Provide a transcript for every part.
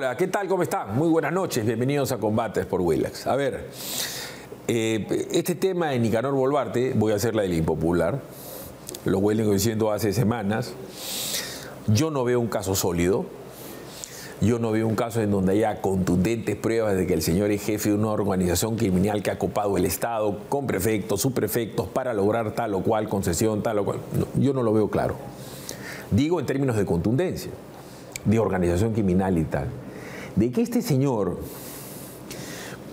Hola, ¿qué tal? ¿Cómo están? Muy buenas noches, bienvenidos a Combates por Willax. A ver, este tema de Nicanor Boluarte, voy a hacer la del impopular, lo vengo diciendo hace semanas. Yo no veo un caso sólido, yo no veo un caso en donde haya contundentes pruebas de que el señor es jefe de una organización criminal que ha copado el Estado con prefectos, subprefectos, para lograr tal o cual concesión, tal o cual. No, yo no lo veo claro. Digo en términos de contundencia, de organización criminal y tal. De que este señor,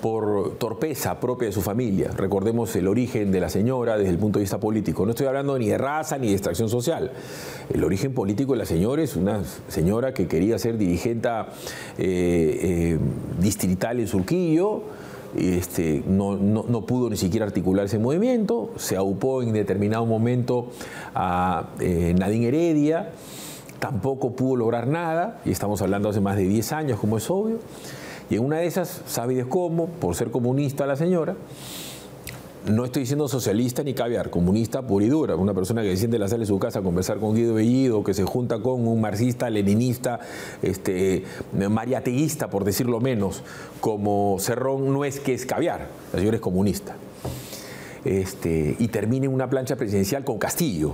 por torpeza propia de su familia, recordemos el origen de la señora desde el punto de vista político, no estoy hablando ni de raza ni de extracción social, el origen político de la señora es una señora que quería ser dirigente distrital en Surquillo, no pudo ni siquiera articular ese movimiento, se aupó en determinado momento a Nadine Heredia, tampoco pudo lograr nada, y estamos hablando hace más de 10 años, como es obvio. Y en una de esas, ¿sabes cómo? Por ser comunista la señora, no estoy diciendo socialista ni caviar, comunista pura y dura, una persona que se siente en la sala de su casa a conversar con Guido Bellido, que se junta con un marxista, leninista, mariateísta, por decirlo menos, como Cerrón, no es que es caviar, la señora es comunista. Y termina en una plancha presidencial con Castillo.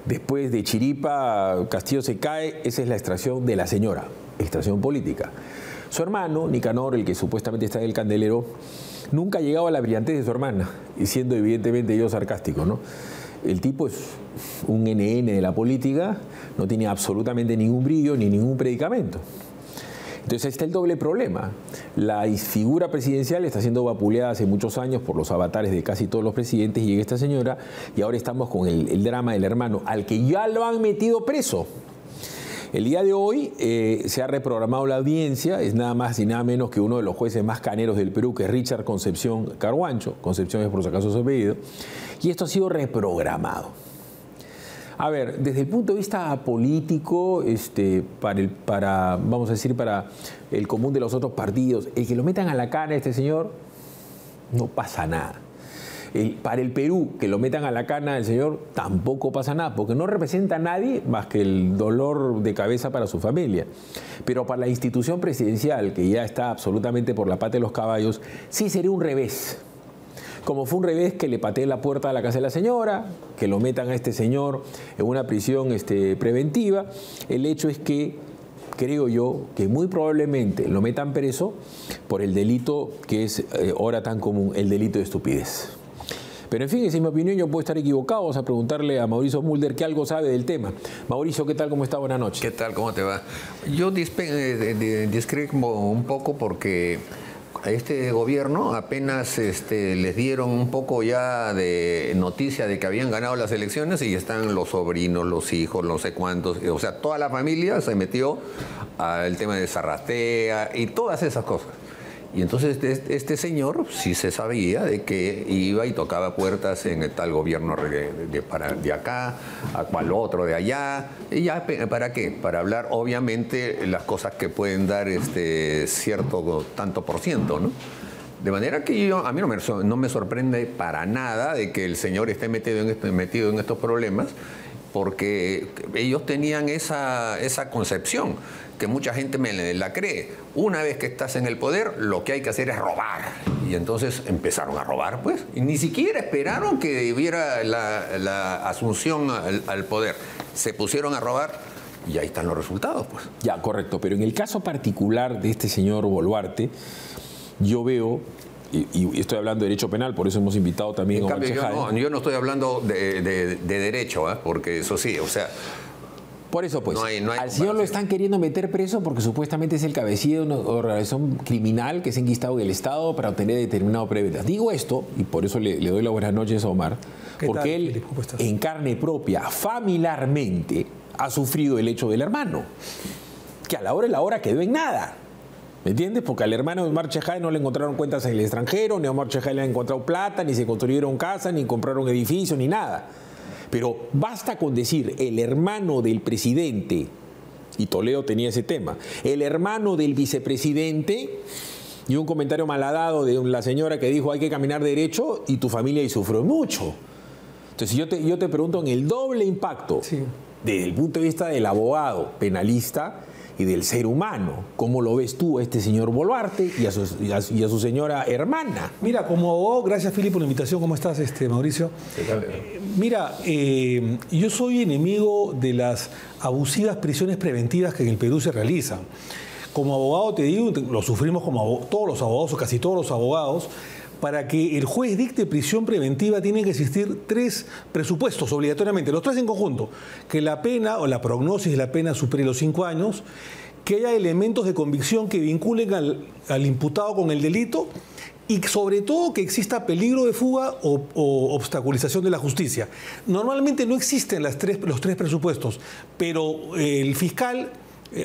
Después de Chiripa, Castillo se cae, esa es la extracción de la señora, extracción política. Su hermano, Nicanor, el que supuestamente está en el candelero, nunca ha llegado a la brillantez de su hermana, y siendo evidentemente yo sarcástico, ¿no? El tipo es un NN de la política, no tiene absolutamente ningún brillo ni ningún predicamento. Entonces ahí está el doble problema. La figura presidencial está siendo vapuleada hace muchos años por los avatares de casi todos los presidentes y llega esta señora y ahora estamos con el drama del hermano, al que ya lo han metido preso. El día de hoy se ha reprogramado la audiencia, es nada más y nada menos que uno de los jueces más caneros del Perú, que es Richard Concepción Carhuancho, Concepción es por si acaso su apellido, y esto ha sido reprogramado. A ver, desde el punto de vista político, vamos a decir, para el común de los otros partidos, el que lo metan a la cana a este señor, no pasa nada. Para el Perú, que lo metan a la cana del señor, tampoco pasa nada, porque no representa a nadie más que el dolor de cabeza para su familia. Pero para la institución presidencial, que ya está absolutamente por la pata de los caballos, sí sería un revés. Como fue un revés que le patee la puerta a la casa de la señora, que lo metan a este señor en una prisión preventiva. El hecho es que, creo yo, que muy probablemente lo metan preso por el delito que es ahora tan común, el delito de estupidez. Pero en fin, esa es mi opinión, yo puedo estar equivocado. Vamos a preguntarle a Mauricio Mulder que algo sabe del tema. Mauricio, ¿qué tal? ¿Cómo está? Buenas noches. ¿Qué tal? ¿Cómo te va? Yo discrepo un poco porque a este gobierno apenas les dieron un poco ya de noticia de que habían ganado las elecciones y están los sobrinos, los hijos, no sé cuántos, o sea, toda la familia se metió al tema de Zarratea y todas esas cosas. Y entonces este señor sí se sabía de que iba y tocaba puertas en el tal gobierno de acá, a cual otro de allá. ¿Y ya para qué? Para hablar obviamente las cosas que pueden dar cierto tanto por ciento, ¿no? De manera que a mí no me sorprende para nada de que el señor esté metido en estos problemas, porque ellos tenían esa concepción que mucha gente la cree. Una vez que estás en el poder, lo que hay que hacer es robar. Y entonces empezaron a robar, pues. Y ni siquiera esperaron que hubiera la asunción al poder. Se pusieron a robar y ahí están los resultados, pues. Ya, correcto. Pero en el caso particular de este señor Boluarte, yo veo, y estoy hablando de derecho penal, por eso hemos invitado también a Omar Chejade. Yo no estoy hablando de derecho, porque eso sí, o sea... Por eso, pues, no hay al señor lo están queriendo meter preso porque supuestamente es el cabecilla de una organización criminal que se ha enquistado en el Estado para obtener determinado privilegio. Digo esto, y por eso le doy las buenas noches a Omar, porque él, en carne propia, familiarmente, ha sufrido el hecho del hermano, que a la hora de la hora quedó en nada. ¿Me entiendes? Porque al hermano de Omar Chejade no le encontraron cuentas en el extranjero, ni a Omar Chejade le han encontrado plata, ni se construyeron casas, ni compraron edificios, ni nada. Pero basta con decir el hermano del presidente, y Toledo tenía ese tema, el hermano del vicepresidente, y un comentario malhadado de la señora que dijo hay que caminar derecho, y tu familia y sufrió mucho. Entonces yo te pregunto en el doble impacto, sí, desde el punto de vista del abogado penalista, y del ser humano. ¿Cómo lo ves tú a este señor Boluarte y a su señora hermana? Mira, como abogado, gracias Filipe por la invitación. ¿Cómo estás, Mauricio? Mira, yo soy enemigo de las abusivas prisiones preventivas que en el Perú se realizan. Como abogado te digo, lo sufrimos como todos los abogados o casi todos los abogados. Para que el juez dicte prisión preventiva tienen que existir 3 presupuestos obligatoriamente, los 3 en conjunto. Que la pena o la prognosis de la pena supere los 5 años, que haya elementos de convicción que vinculen al imputado con el delito y sobre todo que exista peligro de fuga o obstaculización de la justicia. Normalmente no existen los 3 presupuestos, pero el fiscal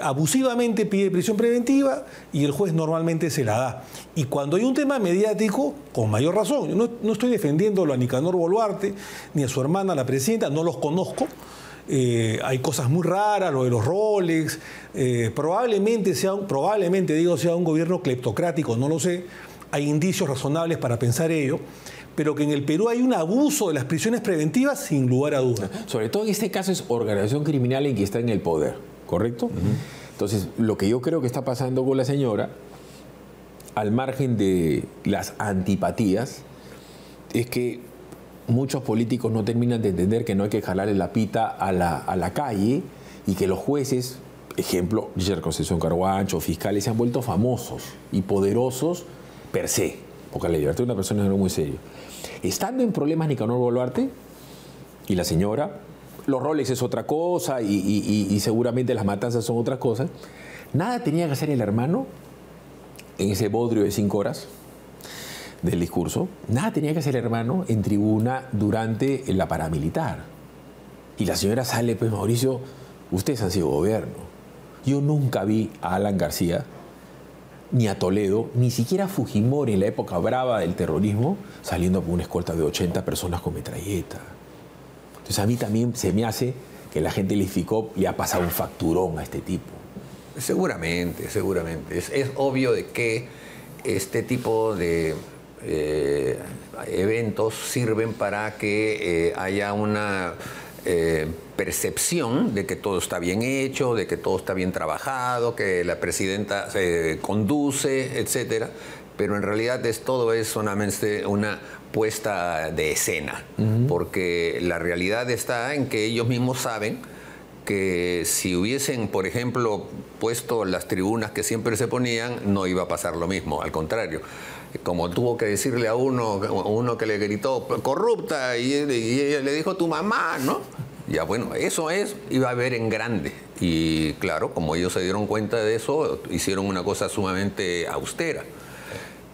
abusivamente pide prisión preventiva y el juez normalmente se la da. Y cuando hay un tema mediático, con mayor razón, yo no estoy defendiéndolo a Nicanor Boluarte ni a su hermana, la presidenta, no los conozco. Hay cosas muy raras, lo de los Rolex, probablemente sea un gobierno cleptocrático, no lo sé. Hay indicios razonables para pensar ello, pero que en el Perú hay un abuso de las prisiones preventivas sin lugar a dudas. Sobre todo en este caso es organización criminal en que está en el poder, ¿correcto? Entonces, lo que yo creo que está pasando con la señora, al margen de las antipatías, es que muchos políticos no terminan de entender que no hay que jalarle la pita a la calle y que los jueces, ejemplo, Richard Conceição Carhuancho, fiscales, se han vuelto famosos y poderosos per se, porque la libertad de una persona es algo muy serio. Estando en problemas Nicanor Boluarte y la señora, los Rolex es otra cosa y seguramente las matanzas son otras cosas, nada tenía que hacer el hermano en ese bodrio de 5 horas del discurso, nada tenía que hacer el hermano en tribuna durante la paramilitar. Y la señora sale, pues Mauricio, ustedes han sido gobierno. Yo nunca vi a Alan García, ni a Toledo, ni siquiera a Fujimori en la época brava del terrorismo, saliendo con una escolta de 80 personas con metralleta. Entonces a mí también se me hace que la gente del IFICOP le ha pasado un facturón a este tipo. Seguramente, seguramente. Es obvio de que este tipo de eventos sirven para que haya una percepción de que todo está bien hecho, de que todo está bien trabajado, que la presidenta conduce, etcétera, pero en realidad todo es solamente una puesta de escena, porque la realidad está en que ellos mismos saben que si hubiesen, por ejemplo, puesto las tribunas que siempre se ponían, no iba a pasar lo mismo, al contrario. Como tuvo que decirle a uno que le gritó corrupta y ella le dijo tu mamá, ¿no? Ya bueno, eso iba a ver en grande. Y claro, como ellos se dieron cuenta de eso, hicieron una cosa sumamente austera.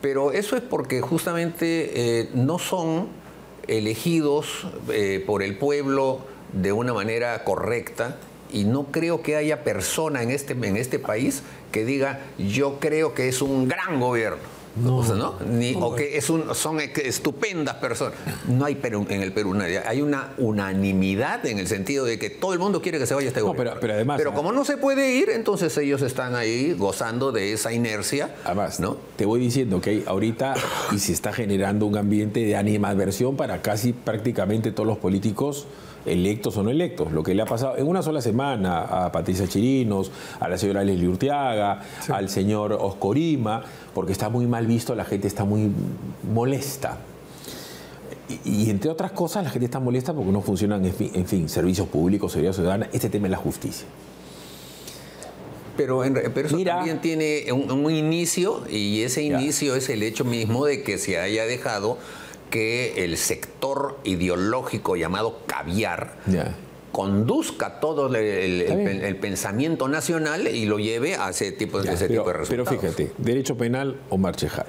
Pero eso es porque justamente no son elegidos por el pueblo de una manera correcta, y no creo que haya persona en este país que diga yo creo que es un gran gobierno. No. O sea, ¿no? O que son estupendas personas. No hay en el Perú nadie. Hay una unanimidad en el sentido de que todo el mundo quiere que se vaya este gobierno. Pero además, pero como no se puede ir, entonces ellos están ahí gozando de esa inercia. Además, ¿no? Te voy diciendo que ahorita y se está generando un ambiente de animadversión para casi prácticamente todos los políticos, electos o no electos. Lo que le ha pasado en una sola semana a Patricia Chirinos, a la señora Leslie Urteaga, sí, al señor Oscorima, porque está muy mal visto, la gente está muy molesta. Y entre otras cosas, la gente está molesta porque no funcionan, en fin, servicios públicos, seguridad ciudadana, este tema es la justicia. Pero eso también tiene un inicio, y ese inicio es el hecho mismo de que se haya dejado que el sector ideológico llamado caviar conduzca todo el pensamiento nacional y lo lleve a ese tipo de resultados. Pero fíjate, derecho penal, Omar Chejay.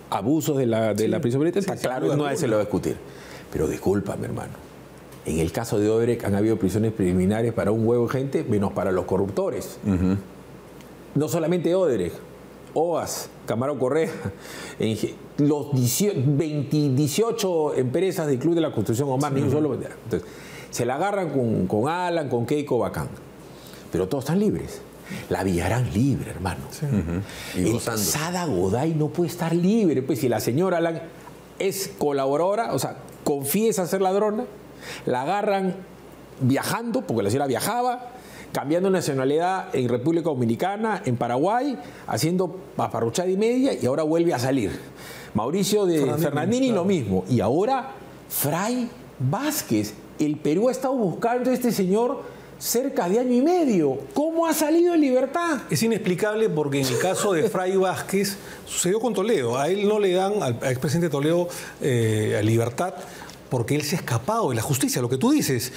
Abusos de la prisión preventiva, está claro, no se lo va a discutir. Pero discúlpame, hermano. En el caso de Odebrecht han habido prisiones preliminares para un huevo de gente, menos para los corruptores. No solamente Odebrecht. OAS, Camargo Correa, los 18 empresas del Club de la Construcción Omar, ni un solo vendedor. Entonces, se la agarran con Alan, con Keiko, bacán. Pero todos están libres. La Villarán libre, hermano. Y Sada Goday no puede estar libre. Pues si la señora Alan es colaboradora, o sea, confiesa ser ladrona, la agarran viajando, porque la señora viajaba, cambiando nacionalidad en República Dominicana, en Paraguay, haciendo paparruchada y media, y ahora vuelve a salir. Mauricio de Fernandini, claro, lo mismo. Y ahora Fray Vázquez. El Perú ha estado buscando a este señor cerca de año y medio. ¿Cómo ha salido en libertad? Es inexplicable porque en el caso de Fray Vázquez sucedió con Toledo. A él no le dan, al expresidente Toledo, libertad porque él se ha escapado de la justicia, lo que tú dices.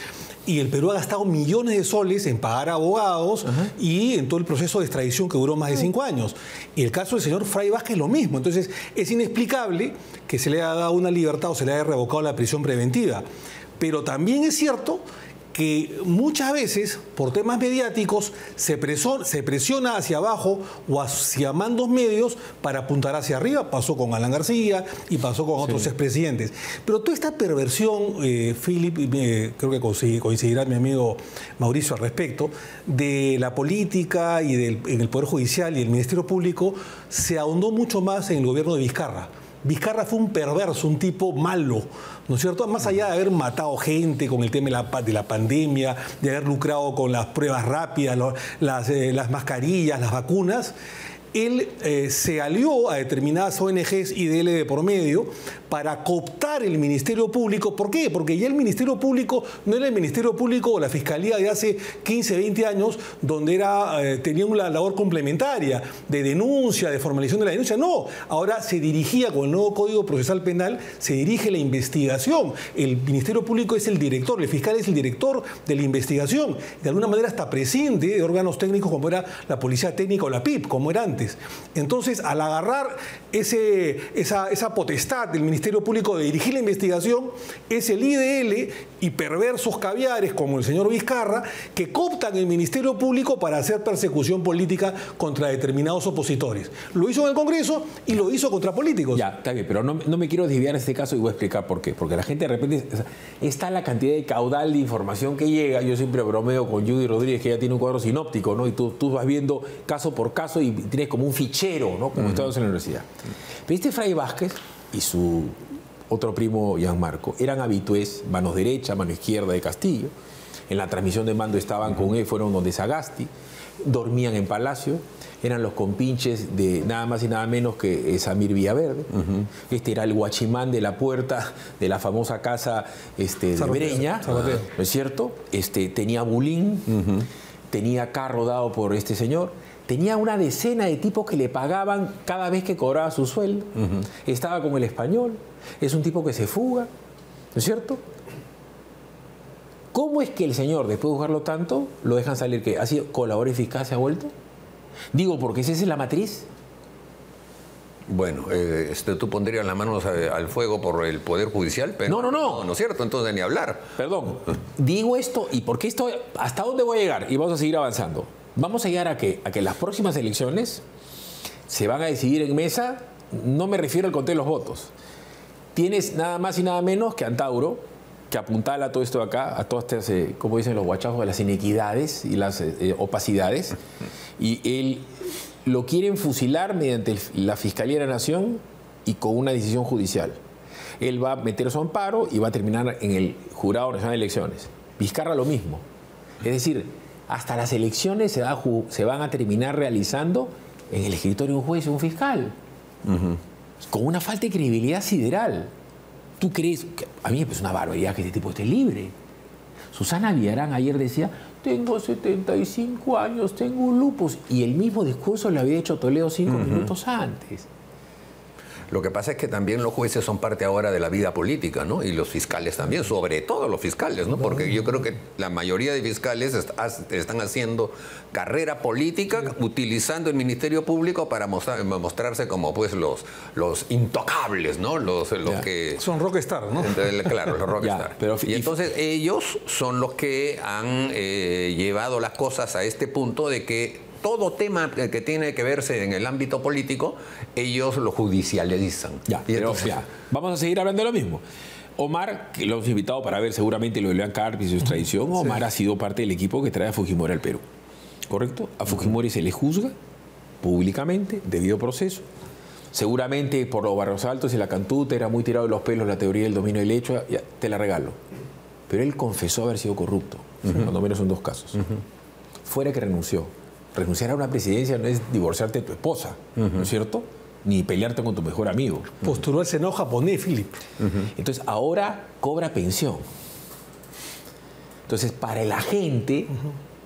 Y el Perú ha gastado millones de soles en pagar abogados y en todo el proceso de extradición que duró más de 5 años. Y el caso del señor Fray Vázquez es lo mismo. Entonces, es inexplicable que se le haya dado una libertad o se le haya revocado la prisión preventiva. Pero también es cierto que muchas veces, por temas mediáticos, se presiona hacia abajo o hacia mandos medios para apuntar hacia arriba. Pasó con Alan García y pasó con otros expresidentes. Pero toda esta perversión, Philip, creo que coincidirá mi amigo Mauricio al respecto, de la política y en el Poder Judicial y el Ministerio Público, se ahondó mucho más en el gobierno de Vizcarra. Vizcarra fue un perverso, un tipo malo, ¿no es cierto? Más allá de haber matado gente con el tema de la pandemia, de haber lucrado con las pruebas rápidas, las mascarillas, las vacunas, él se alió a determinadas ONGs y DL de por medio para cooptar el Ministerio Público. ¿Por qué? Porque ya el Ministerio Público no era el Ministerio Público o la Fiscalía de hace 15, 20 años, donde tenía una labor complementaria de denuncia, de formalización de la denuncia. No, ahora se dirigía con el nuevo Código Procesal Penal, se dirige la investigación. El Ministerio Público es el director, el fiscal es el director de la investigación. De alguna manera está presente de órganos técnicos como era la Policía Técnica o la PIP, como era antes. Entonces, al agarrar esa potestad del Ministerio Público de dirigir la investigación, es el IDL y perversos caviares como el señor Vizcarra que cooptan el Ministerio Público para hacer persecución política contra determinados opositores. Lo hizo en el Congreso y lo hizo contra políticos. Ya, está bien, pero no me quiero desviar en este caso y voy a explicar por qué. Porque la gente de repente, está la cantidad de caudal de información que llega. Yo siempre bromeo con Judy Rodríguez, que ya tiene un cuadro sinóptico, ¿no? Y tú vas viendo caso por caso y tienes como un fichero, ¿no? Como estamos en la universidad. Pero este Fray Vázquez y su otro primo Gianmarco eran habitués, manos derecha, mano izquierda de Castillo. En la transmisión de mando estaban con él, fueron donde Sagasti, dormían en Palacio, eran los compinches de nada más y nada menos que Samir Villaverde. Este era el guachimán de la puerta de la famosa casa de Breña, ¿no es cierto? Tenía bulín, tenía carro dado por este señor. Tenía una decena de tipos que le pagaban cada vez que cobraba su sueldo. Estaba con el español. Es un tipo que se fuga, ¿no es cierto? ¿Cómo es que el señor, después de juzgarlo tanto, lo dejan salir? ¿Que ha sido colaborador fiscal, se ha vuelto? Digo, porque esa es la matriz. Bueno, tú pondrías las manos al fuego por el Poder Judicial, pero no es cierto, entonces ni hablar. Perdón, digo esto y porque esto, ¿hasta dónde voy a llegar? Y vamos a seguir avanzando. Vamos a llegar a que las próximas elecciones se van a decidir en mesa, no me refiero al conteo de los votos. Tienes nada más y nada menos que Antauro, que apuntala todo esto de acá, a todas estas, como dicen los guachajos, de las inequidades y las opacidades, y él lo quieren fusilar mediante la Fiscalía de la Nación y con una decisión judicial. Él va a meter su amparo y va a terminar en el Jurado Nacional de Elecciones. Vizcarra lo mismo. Es decir, hasta las elecciones se van a terminar realizando en el escritorio de un juez o un fiscal. Con una falta de credibilidad sideral. ¿Tú crees? A mí me parece una barbaridad que este tipo esté libre. Susana Villarán ayer decía, tengo 75 años, tengo un lupus. Y el mismo discurso le había hecho Toledo 5 minutos antes. Lo que pasa es que también los jueces son parte ahora de la vida política, ¿no? Y los fiscales también, sobre todo los fiscales, ¿no? Porque yo creo que la mayoría de fiscales están haciendo carrera política utilizando el Ministerio Público para mostrarse como pues los intocables, ¿no? Los que son rockstar, ¿no? Claro, los rockstar. Y entonces ellos son los que han llevado las cosas a este punto de que todo tema que tiene que verse en el ámbito político, ellos lo judicializan. Vamos a seguir hablando de lo mismo. Omar, que lo hemos invitado para ver seguramente lo de León Carpi y su extradición, Omar ha sido parte del equipo que trae a Fujimori al Perú. ¿Correcto? A Fujimori se le juzga públicamente, debido proceso. Seguramente por los Barrios Altos y la cantuta era muy tirado de los pelos la teoría del dominio del hecho, ya, te la regalo. Pero él confesó haber sido corrupto, cuando menos en 2 casos. fuera que renunció. Renunciar a una presidencia no es divorciarte de tu esposa, ¿no es cierto? Ni pelearte con tu mejor amigo. Postuló el Senado japonés, Philip. Entonces, ahora cobra pensión. Entonces, para la gente,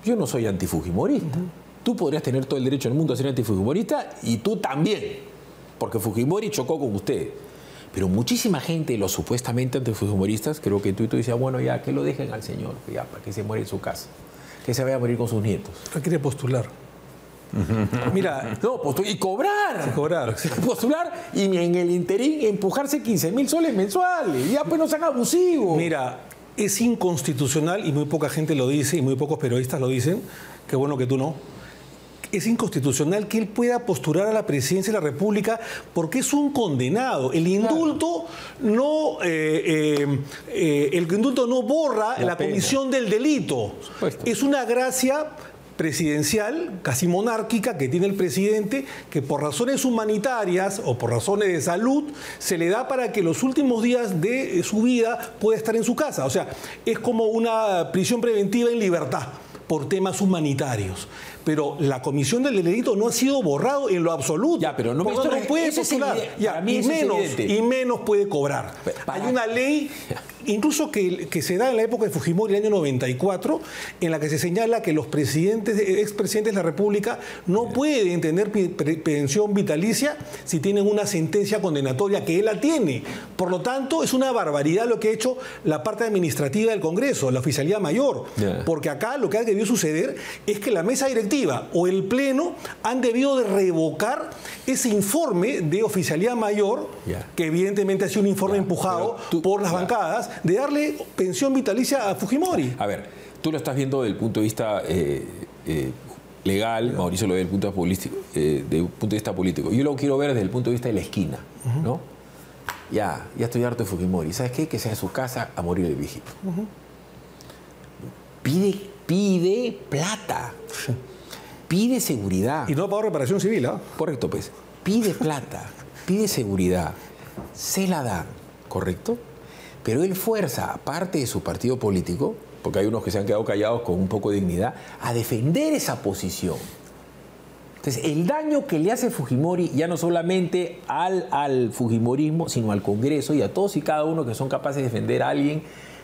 yo no soy antifujimorista. Tú podrías tener todo el derecho del mundo a ser antifujimorista y tú también, porque Fujimori chocó con usted. Pero muchísima gente, los supuestamente antifujimoristas, creo que tú decías, bueno, ya, que lo dejen al señor, ya, para que se muera en su casa, que se vaya a morir con sus nietos. No quiere postular. Mira, no, y cobrar. Sí, cobrar. Sí. Postular y en el interín empujarse 15.000 soles mensuales. Ya, pues no sean abusivos. Mira, es inconstitucional, y muy poca gente lo dice, y muy pocos periodistas lo dicen, qué bueno que tú no. Es inconstitucional que él pueda postular a la presidencia de la República porque es un condenado. El indulto no, el indulto no borra la comisión del delito. Es una gracia presidencial, casi monárquica, que tiene el presidente, que por razones humanitarias o por razones de salud se le da para que los últimos días de su vida pueda estar en su casa. O sea, es como una prisión preventiva en libertad por temas humanitarios. Pero la comisión del delito no ha sido borrado en lo absoluto. Ya, pero no me no puede postular. Ya, y menos puede cobrar. Hay una ley, incluso que se da en la época de Fujimori, el año 94, en la que se señala que los expresidentes de la República no pueden tener pensión vitalicia si tienen una sentencia condenatoria, que él la tiene. Por lo tanto, es una barbaridad lo que ha hecho la parte administrativa del Congreso, la oficialía mayor. Porque acá lo que ha debido suceder es que la mesa directiva o el Pleno han debido de revocar ese informe de oficialía mayor, que evidentemente ha sido un informe empujado por las bancadas, de darle pensión vitalicia a Fujimori. A ver, tú lo estás viendo desde el punto de vista legal, Mauricio lo ve desde el punto de vista político. Yo lo quiero ver desde el punto de vista de la esquina, ¿no? Ya estoy harto de Fujimori. ¿Sabes qué? Que sea en su casa a morir el viejito. Pide plata. Pide seguridad. Y no ha pagado reparación civil, ¿ah? Correcto, pues. Pide plata, pide seguridad. Se la dan, ¿correcto? Pero él fuerza a parte de su partido político, porque hay unos que se han quedado callados con un poco de dignidad, a defender esa posición. Entonces, el daño que le hace Fujimori, ya no solamente al fujimorismo, sino al Congreso y a todos y cada uno que son capaces de defender a alguien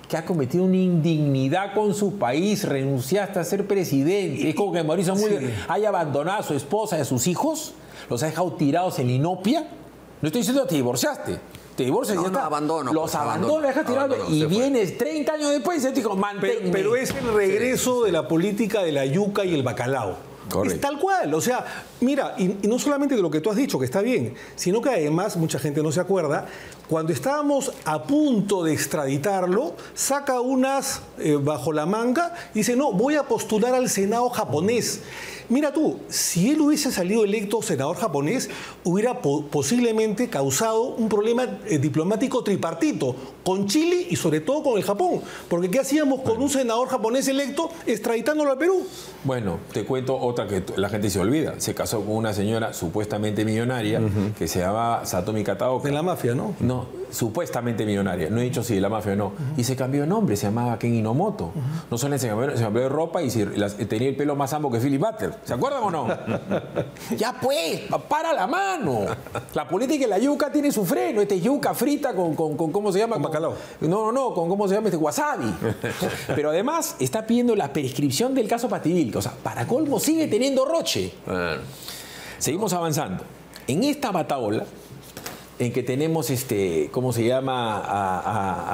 que ha cometido una indignidad con su país, renunciaste a ser presidente. Es como que Mauricio Müller haya abandonado a su esposa y a sus hijos, los ha dejado tirados en la inopia. No estoy diciendo que te divorciaste. Te divorcias y ya está. Los abandono, los dejas tirados y vienes 30 años después y te digo, manténme. Pero es el regreso de la política de la yuca y el bacalao. Correcto. Es tal cual, o sea, mira, y no solamente de lo que tú has dicho, que está bien, sino que además, mucha gente no se acuerda, cuando estábamos a punto de extraditarlo, saca unas bajo la manga y dice, no, voy a postular al Senado japonés. Mira tú, si él hubiese salido electo senador japonés, hubiera posiblemente causado un problema diplomático tripartito con Chile y sobre todo con el Japón. Porque ¿qué hacíamos con un senador japonés electo extraditándolo al Perú? Bueno, te cuento otra que la gente se olvida. Se casó con una señora supuestamente millonaria que se llamaba Satomi Kataoka. De la mafia, ¿no? No, supuestamente millonaria. No he dicho si de la mafia o no. Y se cambió de nombre, se llamaba Ken Inomoto. No solo se cambió de ropa y tenía el pelo más amplio que Philip Butler. ¿Se acuerdan o no? Ya pues, para la mano. La política de la yuca tiene su freno. Este es yuca frita con ¿cómo se llama? Con bacalao. No, con ¿cómo se llama? Wasabi. Pero además está pidiendo la prescripción del caso Pativilca. O sea, para colmo sigue teniendo roche. Seguimos avanzando. En esta bataola, en que tenemos, ¿cómo se llama?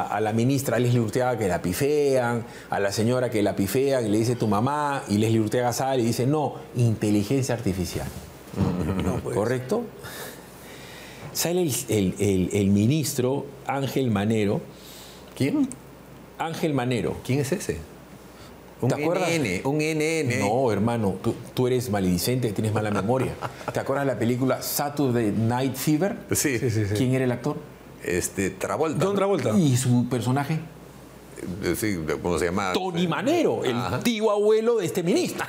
A la ministra Leslie Urteaga que la pifean, a la señora que la pifean y le dice tu mamá, y Leslie Urteaga sale y dice, no, inteligencia artificial. No, pues. ¿Correcto? Sale el ministro Ángel Manero. ¿Quién? Ángel Manero. ¿Quién es ese? ¿Te acuerdas? Un NN. No, hermano, tú eres maledicente, tienes mala memoria. ¿Te acuerdas de la película Saturday Night Fever? Sí. ¿Quién era el actor? Travolta. John Travolta. ¿Y su personaje? Sí, ¿cómo se llama? Tony Manero, el tío abuelo de este ministro.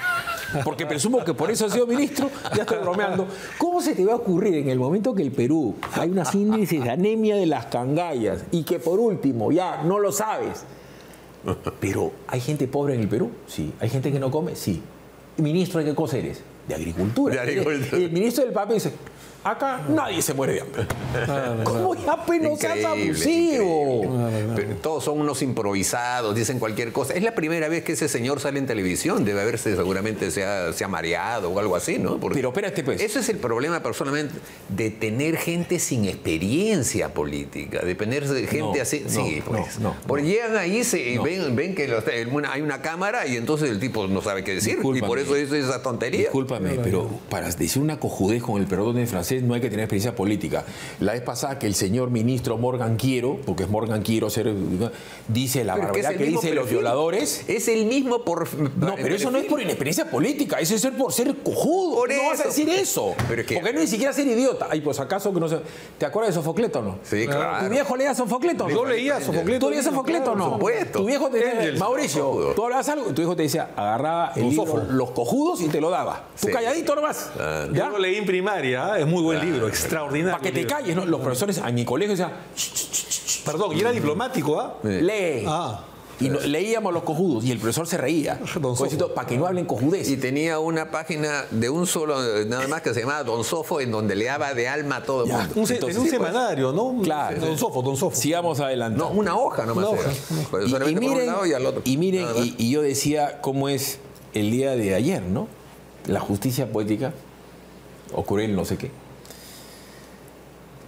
Porque presumo que por eso ha sido ministro, ya estoy bromeando. ¿Cómo se te va a ocurrir en el momento que el Perú hay unos índices de anemia de las cangallas y que por último, ya no lo sabes, pero ¿hay gente pobre en el Perú? Sí. ¿Hay gente que no come? Sí. ¿ministro de qué cosa eres? De Agricultura. De Agricultura. Y el ministro del papel dice, acá nadie se muere de hambre. ¿Cómo ya, pues, no seas abusivo? Pero todos son unos improvisados, dicen cualquier cosa. Es la primera vez que ese señor sale en televisión. Debe haberse, seguramente se ha mareado o algo así, ¿no? Pero espérate, pues. Ese es el problema, personalmente, de tener gente sin experiencia política, de tener gente así. Sí, pues. Porque llegan ahí, ven que hay una cámara y entonces el tipo no sabe qué decir. Discúlpame. Y por eso dice esa tontería. Discúlpame, pero para decir una cojudez con el perdón del francés no hay que tener experiencia política. La vez pasada que el señor ministro Morgan Quiero, porque es Morgan Quiero, dice la barbaridad que dice los violadores. Es el mismo por... No, pero eso no es por inexperiencia política, eso es por ser cojudo. Por no eso. vas a decir eso. Pero es que... Porque no ni siquiera ser idiota. Ay, pues acaso que no sé. ¿Te acuerdas de Sofocleto o no? Sí, claro. ¿Tu viejo leía Sofocleto? Yo leía Sofocleto. ¿Tú leías Sofocleto o no? Por supuesto. Tu viejo te decía, Mauricio, tú hablabas algo, tu hijo te decía, agarraba el libro, Los Cojudos y te lo daba. Tú calladito nomás. Yo lo leí en primaria, es muy buen libro, extraordinario. Para que te calles, ¿no? Los profesores a mi colegio decían, Perdón, y era diplomático, ¿ah? lee. Ah. Y leíamos Los Cojudos y el profesor se reía. Para que no hablen cojudez. Y tenía una página de un solo, nada más, que se llamaba Don Sofo, en donde le daba de alma a todo el mundo. Tenía un semanario, ¿no? Claro. Don Sofo. Sigamos adelante. No, una hoja nomás Una era. hoja. Pues solamente por un lado y al otro. Y miren, Nada más. y yo decía cómo es el día de ayer, ¿no? La justicia poética ocurrió en no sé qué.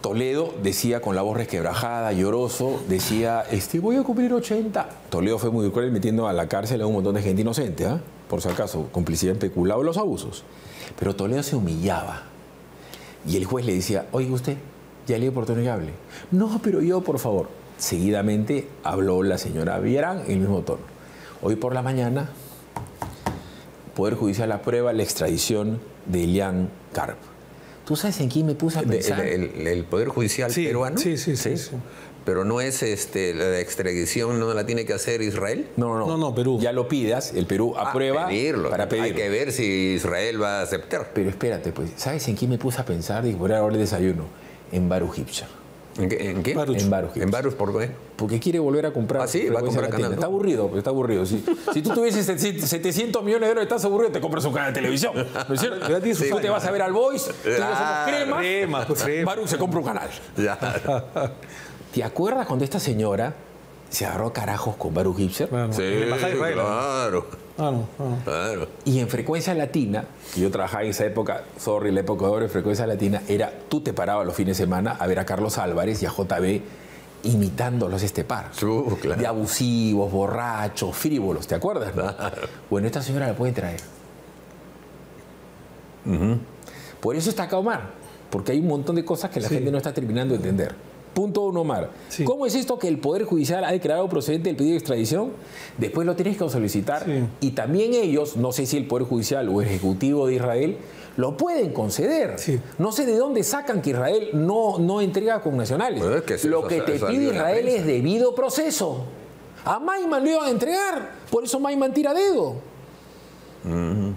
Toledo decía con la voz resquebrajada, lloroso, decía, voy a cumplir 80. Toledo fue muy cruel metiendo a la cárcel a un montón de gente inocente, ¿ah? Por si acaso, complicidad en peculado de los abusos. Pero Toledo se humillaba. Y el juez le decía, oiga usted, ya le dio oportunidad que hable. No, pero yo, por favor. Seguidamente habló la señora Villarán en el mismo tono. Hoy por la mañana, Poder Judicial aprueba la extradición de Elian Karp. ¿Tú sabes en quién me puse a pensar? El Poder Judicial peruano. Sí. Pero no es la extradición, no la tiene que hacer Israel. No, Perú. Ya lo pidas, el Perú aprueba para pedirlo. Hay que ver si Israel va a aceptar. Pero espérate, pues, ¿sabes en quién me puse a pensar? Dije, voy a hora del desayuno. En Baruch Hipcher. ¿En qué? Baruch. En Baruch. ¿En Baruch por qué? Porque quiere volver a comprar. Ah, sí, va a comprar latina. canal, ¿no? Está aburrido, pues, está aburrido. Si tú tuvieses 700 millones de dólares, estás aburrido, te compras un canal de televisión. ¿No es cierto? Tú te vas a ver al Voice, tú ya somos cremas. Baruch se compra un canal. Ya. ¿Te acuerdas cuando esta señora se agarró carajos con Baruch Hipcher? Sí, claro. Claro. Y en Frecuencia Latina, que yo trabajaba en esa época, la época de oro en Frecuencia Latina, tú te parabas los fines de semana a ver a Carlos Álvarez y a JB imitándolos par. Claro. De abusivos, borrachos, frívolos, ¿te acuerdas? Claro. Bueno, esta señora la puede traer. Por eso está acá Omar, porque hay un montón de cosas que la gente no está terminando de entender. Punto 1, Omar. Sí. ¿Cómo es esto que el Poder Judicial ha declarado procedente el pedido de extradición? Después lo tienes que solicitar. Sí. Y también ellos, no sé si el Poder Judicial o el Ejecutivo de Israel, lo pueden conceder. Sí. No sé de dónde sacan que Israel no entrega con nacionales. Bueno, es que lo que te pide Israel es debido proceso. A Maiman le iban a entregar. Por eso Maiman tira dedo.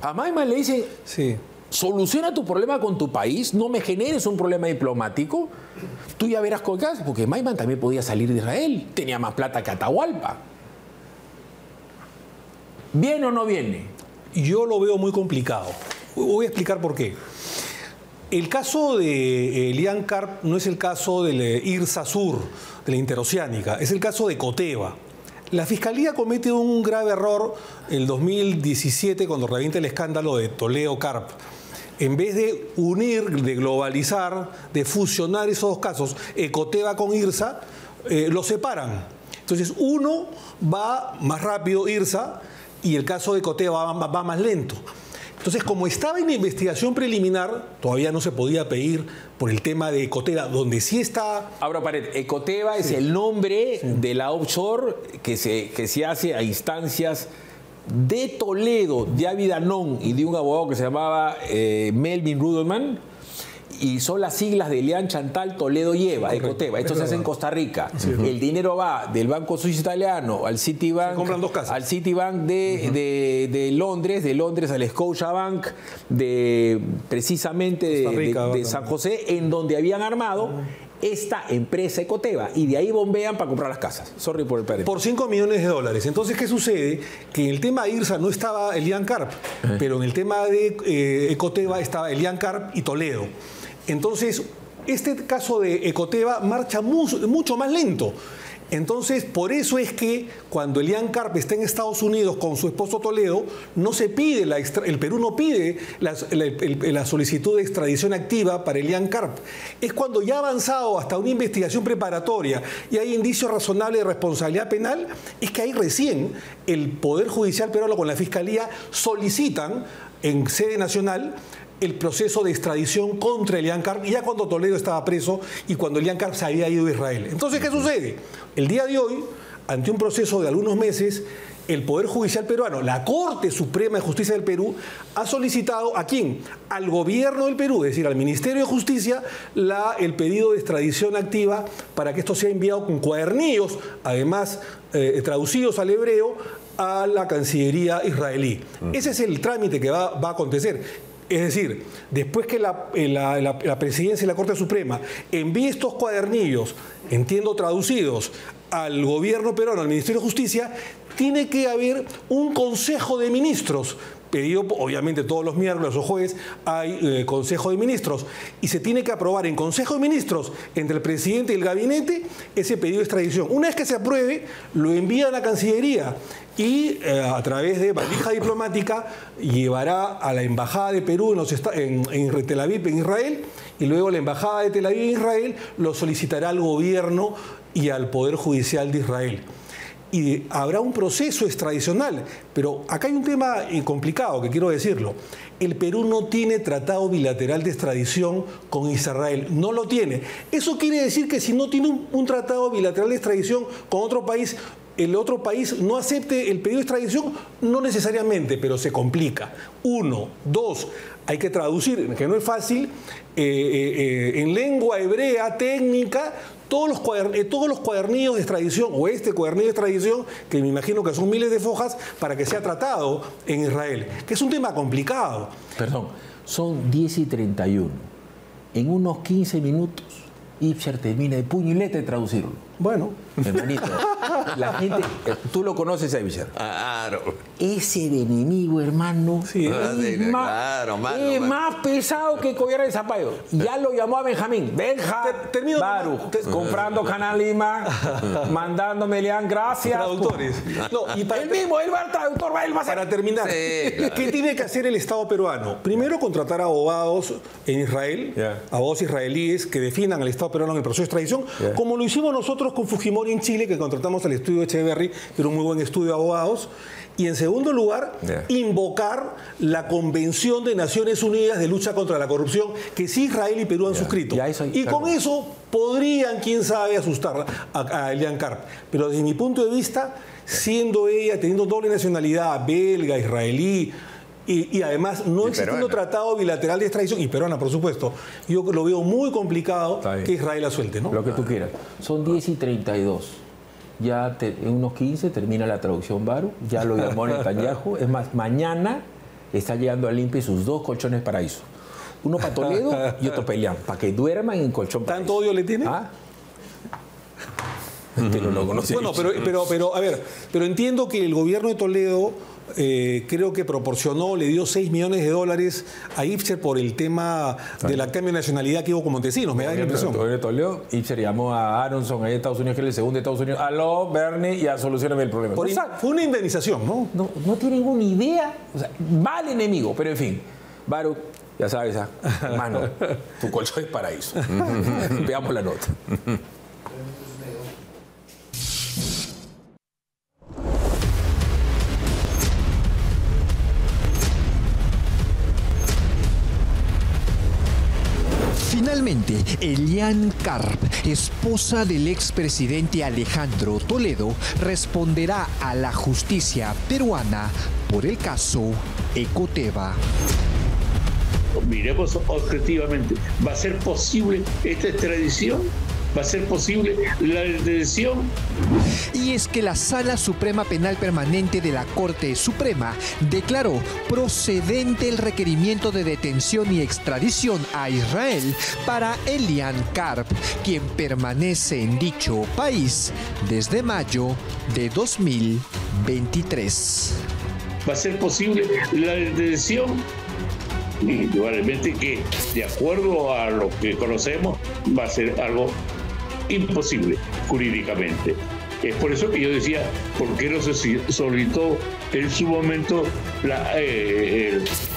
A Maiman le dicen... Sí. Soluciona tu problema con tu país, no me generes un problema diplomático. Tú ya verás con qué haces, porque Maiman también podía salir de Israel, tenía más plata que Atahualpa. ¿Viene o no viene? Yo lo veo muy complicado. Voy a explicar por qué. El caso de Elian Karp no es el caso del Irsa Sur, de la interoceánica, es el caso de Coteva. La Fiscalía comete un grave error en el 2017 cuando revienta el escándalo de Toledo Karp. En vez de unir, de globalizar, de fusionar esos dos casos, Coteva con Irsa, los separan. Entonces uno va más rápido, Irsa, y el caso de Coteva va más lento. Entonces, como estaba en investigación preliminar, todavía no se podía pedir por el tema de Ecoteva, donde sí está... Abro pared. Ecoteva es el nombre de la offshore que se hace a instancias de Toledo, de Avi Danón y de un abogado que se llamaba Melvin Rudelman. Y son las siglas de Elian Chantal Toledo Lleva, Ecoteva. Esto se hace en Costa Rica. Sí. El dinero va del Banco Suizo Italiano al Citibank, al Citibank de Londres al Scotiabank precisamente de San José, en donde habían armado esta empresa Ecoteva, y de ahí bombean para comprar las casas. Sorry por el paréntesis. Por 5 millones de dólares. Entonces, ¿qué sucede? Que en el tema de IRSA no estaba Elian Karp, pero en el tema de Ecoteva estaba Elian Karp y Toledo. Entonces, este caso de Ecoteva marcha mucho más lento. Entonces, por eso es que cuando Elian Karp está en Estados Unidos con su esposo Toledo, no se pide, el Perú no pide la solicitud de extradición activa para Elian Karp. Es cuando ya ha avanzado hasta una investigación preparatoria y hay indicios razonables de responsabilidad penal, es que ahí recién el Poder Judicial peruano con la Fiscalía solicitan en sede nacional el proceso de extradición contra Elian Karp, ya cuando Toledo estaba preso y cuando Elian Karp se había ido a Israel. Entonces, ¿qué sucede? El día de hoy, ante un proceso de algunos meses, el Poder Judicial peruano, la Corte Suprema de Justicia del Perú, ha solicitado ¿a quién? Al gobierno del Perú, es decir, al Ministerio de Justicia, el pedido de extradición activa para que esto sea enviado con cuadernillos, además traducidos al hebreo, a la Cancillería israelí. Ese es el trámite que va a acontecer. Es decir, después que la Presidencia y la Corte Suprema envíe estos cuadernillos, entiendo traducidos, al gobierno peruano, al Ministerio de Justicia, tiene que haber un Consejo de Ministros, pedido obviamente todos los miércoles o jueves hay Consejo de Ministros, y se tiene que aprobar en Consejo de Ministros entre el presidente y el gabinete ese pedido de extradición. Una vez que se apruebe, lo envía a la Cancillería y a través de valija diplomática llevará a la Embajada de Perú en Tel Aviv, en Israel, y luego la Embajada de Tel Aviv en Israel lo solicitará al gobierno y al Poder Judicial de Israel. Y habrá un proceso extradicional, pero acá hay un tema complicado que quiero decirlo. El Perú no tiene tratado bilateral de extradición con Israel, no lo tiene. Eso quiere decir que si no tiene un tratado bilateral de extradición con otro país, el otro país no acepte el pedido de extradición, no necesariamente, pero se complica. 1, 2, hay que traducir, que no es fácil, en lengua hebrea técnica, todos los cuadernillos de extradición, o este cuadernillo de extradición, que me imagino que son miles de fojas, para que sea tratado en Israel, que es un tema complicado. Perdón, son 10:31. En unos 15 minutos, Ibser termina de puño y letra de traducirlo. Bueno. Hermanito, la gente, tú lo conoces a Ibser. Claro. Ese enemigo, hermano, sí, es más pesado que collar de zapallo. Ya lo llamó a Benjamín. Baruch, comprando Canal Lima, mandándome Elian, gracias. Traductores. No, y él va a traductor, él va a ser. Para terminar, ¿qué tiene que hacer el Estado peruano? Primero, contratar abogados en Israel, abogados israelíes que defiendan al Estado peruano en el proceso de extradición, como lo hicimos nosotros con Fujimori en Chile, que contratamos al estudio de Echeverry, que era un muy buen estudio de abogados. Y en segundo lugar, invocar la Convención de Naciones Unidas de lucha contra la corrupción, que sí Israel y Perú han suscrito. Y con eso podrían, quién sabe, asustar a Elian Karp. Pero desde mi punto de vista, siendo ella, teniendo doble nacionalidad, belga, israelí, y además no existiendo tratado bilateral de extradición, y peruana, por supuesto, yo lo veo muy complicado que Israel la suelte, ¿no? Lo que tú quieras. Son 10:32. Ya en unos 15 termina la traducción Baruch, ya lo llamó Netanyahu. Es más, mañana está llegando al INPE sus 2 colchones paraíso. Uno para Toledo y otro para Elian, para que duerman en colchón paraíso. ¿Tanto odio le tiene? ¿Ah? Pero no conoce. Bueno, pero a ver, pero entiendo que el gobierno de Toledo creo que proporcionó, le dio $6 millones a Ibser por el tema de la cambio de nacionalidad que hubo con Montesinos, me da la impresión. Toledo, Ibser llamó a Aronson ahí en Estados Unidos, que es el segundo de Estados Unidos. Aló, Bernie, ya solucioname el problema. Fue una indemnización, ¿no? No tiene ninguna idea. O sea, va al enemigo, pero en fin. Baruch, ya sabes, hermano, tu colchón es paraíso. Veamos la nota. Finalmente, Elian Karp, esposa del expresidente Alejandro Toledo, responderá a la justicia peruana por el caso Ecoteva. Miremos objetivamente, ¿va a ser posible esta extradición? va a ser posible la detención. Y es que la Sala Suprema Penal Permanente de la Corte Suprema declaró procedente el requerimiento de detención y extradición a Israel para Elian Karp, quien permanece en dicho país desde mayo de 2023. Va a ser posible la detención. Indudablemente que, de acuerdo a lo que conocemos, va a ser algo imposible jurídicamente. Es por eso que yo decía, ¿por qué no se solicitó en su momento la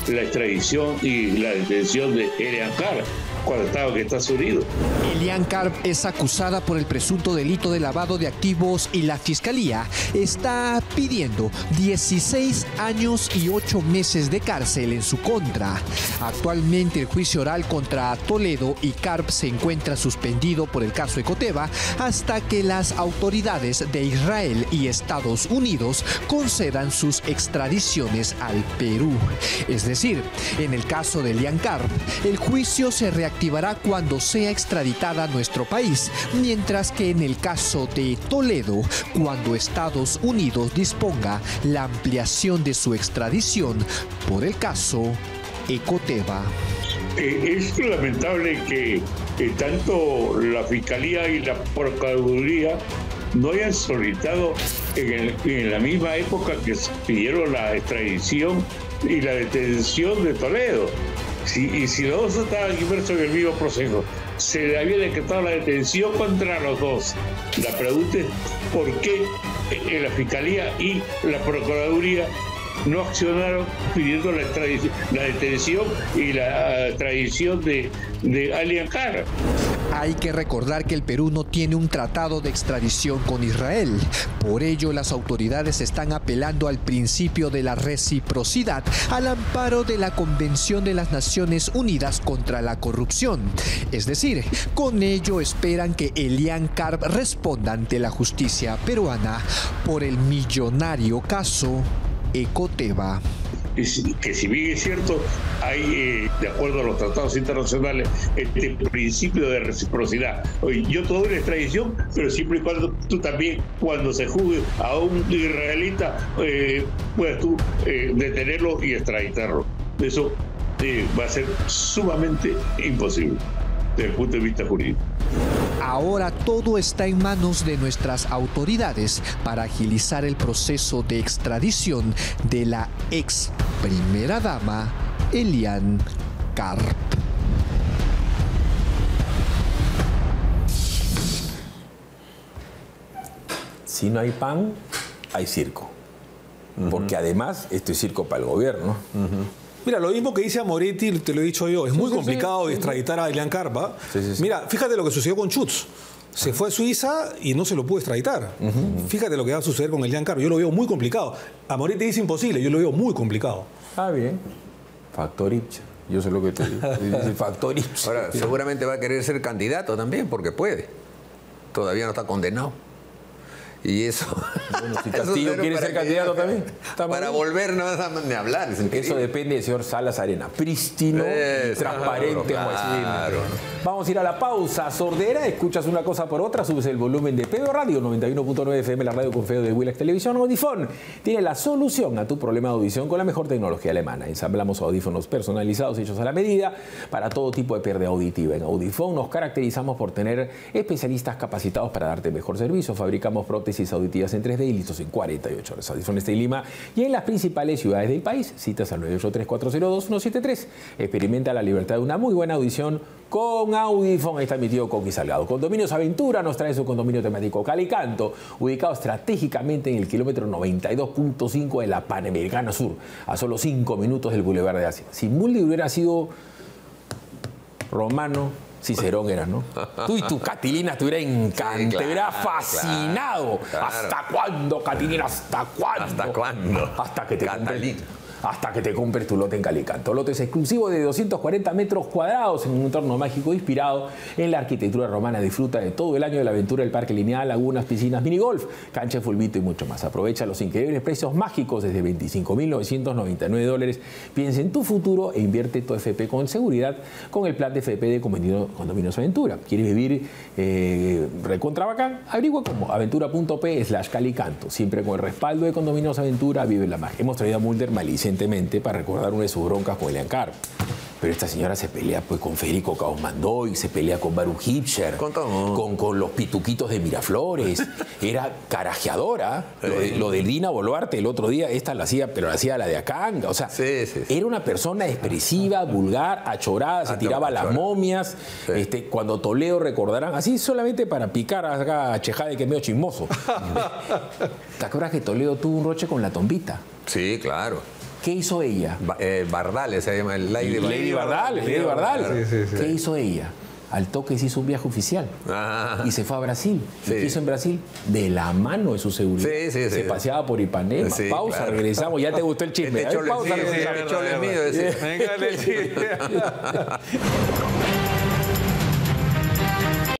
extradición y la detención de Elian Karp cuando estaba en Estados Unidos? Elian Karp es acusada por el presunto delito de lavado de activos y la Fiscalía está pidiendo 16 años y 8 meses de cárcel en su contra. Actualmente el juicio oral contra Toledo y Karp se encuentra suspendido por el caso Ecoteva hasta que las autoridades de Israel y Estados Unidos concedan sus extradiciones al Perú. Es decir, en el caso de Elian Karp, el juicio se reactivará cuando sea extraditada a nuestro país, mientras que en el caso de Toledo, cuando Estados Unidos disponga la ampliación de su extradición por el caso Ecoteva. Es lamentable que tanto la Fiscalía y la Procuraduría no hayan solicitado en la misma época que pidieron la extradición y la detención de Toledo. Y si los dos estaban inmersos en el mismo proceso, se le había decretado la detención contra los dos. La pregunta es por qué la Fiscalía y la Procuraduría no accionaron pidiendo la detención y la extradición de Elian Karp. Hay que recordar que el Perú no tiene un tratado de extradición con Israel. Por ello, las autoridades están apelando al principio de la reciprocidad al amparo de la Convención de las Naciones Unidas contra la Corrupción. Es decir, con ello esperan que Elian Karp responda ante la justicia peruana por el millonario caso Ecoteva. Que si bien es cierto, hay, de acuerdo a los tratados internacionales, este principio de reciprocidad. Oye, yo te doy la extradición, pero siempre y cuando tú también, cuando se juzgue a un israelita, puedas tú detenerlo y extraditarlo. Eso va a ser sumamente imposible desde el punto de vista jurídico. Ahora todo está en manos de nuestras autoridades para agilizar el proceso de extradición de la ex primera dama Elian Karp. Si no hay pan, hay circo. Porque además esto es circo para el gobierno. Mira, lo mismo que dice Amoretti, te lo he dicho yo, es muy complicado de extraditar a Elian Karp. Mira, fíjate lo que sucedió con Schutz. Se fue a Suiza y no se lo pudo extraditar. Fíjate lo que va a suceder con Elian Karp. Yo lo veo muy complicado. Amoretti dice imposible, yo lo veo muy complicado. Ah, bien. Factor Ipsa. Yo sé lo que te digo. Dice Factor Ipsa. Ahora, seguramente va a querer ser candidato también, porque puede. Todavía no está condenado. Y eso... Bueno, si Castillo quiere ser candidato también. Para volver no vas a ni hablar. Eso depende del señor Salas Arena. Prístino y transparente. Claro. Vamos a ir a la pausa. Sordera, escuchas una cosa por otra, subes el volumen de Pedo Radio, 91.9 FM, la radio con feo de Willax Televisión. Audifón tiene la solución a tu problema de audición con la mejor tecnología alemana. Ensamblamos audífonos personalizados hechos a la medida para todo tipo de pérdida auditiva. En Audifón nos caracterizamos por tener especialistas capacitados para darte mejor servicio. Fabricamos prótesis auditivas en 3D y listos en 48 horas. Audifón está en Lima y en las principales ciudades del país. Citas al 983-402-173. Experimenta la libertad de una muy buena audición con Audifón. Ahí está mi tío Coqui Salgado. Condominios Aventura nos trae su condominio temático Calicanto, ubicado estratégicamente en el kilómetro 92.5 de la Panamericana Sur, a solo 5 minutos del Boulevard de Asia. Si Muldi hubiera sido romano, Cicerón era, ¿no? Tú y tu Catilina te hubiera encantado, te hubiera fascinado. Claro. ¿Hasta cuándo, Catilina? ¿Hasta cuándo? ¿Hasta cuándo? Hasta que te compré. hasta que te compres tu lote en Calicanto. Lotes exclusivos de 240 metros cuadrados en un entorno mágico inspirado en la arquitectura romana. Disfruta de todo el año de la aventura del parque lineal, lagunas, piscinas, minigolf, cancha de fulbito y mucho más. Aprovecha los increíbles precios mágicos desde $25.999. Piensa en tu futuro e invierte tu FP con seguridad con el plan de FP de Condominios Aventura. ¿Quieres vivir recontra bacán? Averigua como aventura.p/Calicanto. Siempre con el respaldo de Condominios Aventura, vive la magia. Hemos traído a Mulder malicientemente para recordar una de sus broncas con Elian Caro. Pero esta señora se pelea pues con Federico Caos Mandoy, se pelea con Baruch Hipscher, con los pituquitos de Miraflores. Era carajeadora. Lo de Dina Boluarte el otro día, esta la hacía, pero la hacía la de Acanga. O sea, era una persona expresiva, vulgar, achorada, se tiraba a las momias. Cuando Toledo, recordarán, así solamente para picar a Chejade, que es medio chismoso. ¿Te acuerdas que Toledo tuvo un roche con la Tombita? Sí, claro. ¿Qué hizo ella? Bardales se llama, Lady Bardales. Sí. ¿Qué hizo ella? Al toque se hizo un viaje oficial y se fue a Brasil. Sí. ¿Qué hizo en Brasil? De la mano de su seguridad. Se paseaba por Ipanema. Pausa, claro. Regresamos. Ya te gustó el chisme. Pausa, regresamos. Venga, el chisme.